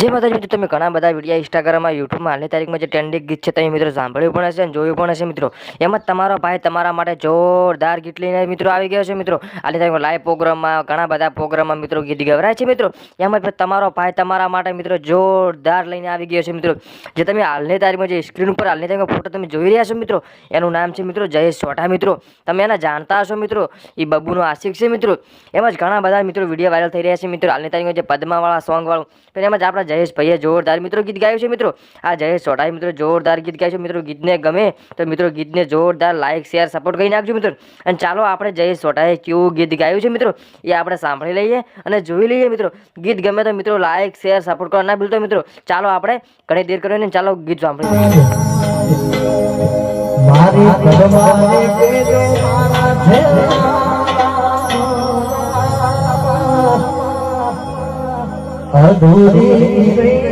જે માતાજી મિત્રો તમે ઘણા બધા વિડીયો ઇન્સ્ટાગ્રામમાં યુટ્યુબમાં હાલની તારીખમાં જે ટ્રેન્ડિંગ ગીત છે તમે મિત્રો સાંભળ્યું પણ હશે અને જોયું પણ હશે મિત્રો. એમાં તમારો ભાઈ તમારા માટે જોરદાર ગીત લઈને મિત્રો આવી ગયો છે મિત્રો. હાલની તારીખમાં લાઈવ પ્રોગ્રામમાં ઘણા બધા પ્રોગ્રામમાં મિત્રો ગીત ગવરાય છે મિત્રો. એમાં તમારો ભાઈ તમારા માટે મિત્રો જોરદાર લઈને આવી ગયો છે મિત્રો. જે તમે હાલની તારીખમાં જે સ્ક્રીન ઉપર હાલની તારીખમાં ફોટો તમે જોઈ રહ્યા છો મિત્રો, એનું નામ છે મિત્રો જયેશ સોઢા મિત્રો. તમે એને જાણતા હશો મિત્રો, એ બબ્બુનો આશિક છે મિત્રો. એમાં જ ઘણા બધા મિત્રો વિડીયો વાયરલ થઈ રહ્યા છે મિત્રો. હાલની તારીખમાં જે પદ્માવાળા સોંગ વાળું, તો એમાં જ આપણા જયેશ ભાઈએ જોરદાર મિત્રો ગીત ગાયું છે મિત્રો. આ જયેશ સોઢાએ મિત્રો જોરદાર ગીત ગાયું છે મિત્રો. ગીતને ગમે તો મિત્રો ગીતને જોરદાર લાઈક શેર સપોર્ટ કરી નાખજો મિત્રો. અને ચાલો આપણે જયેશ સોઢાએ કેવું ગીત ગાયું છે મિત્રો એ આપણે સાંભળી લઈએ અને જોઈ લઈએ મિત્રો. ગીત ગમે તો મિત્રો લાઈક શેર સપોર્ટ કરવા ના ભૂલતો મિત્રો. ચાલો આપણે ઘણી દેર કરીને ચાલો ગીત સાંભળી લઈએ. અધૂરી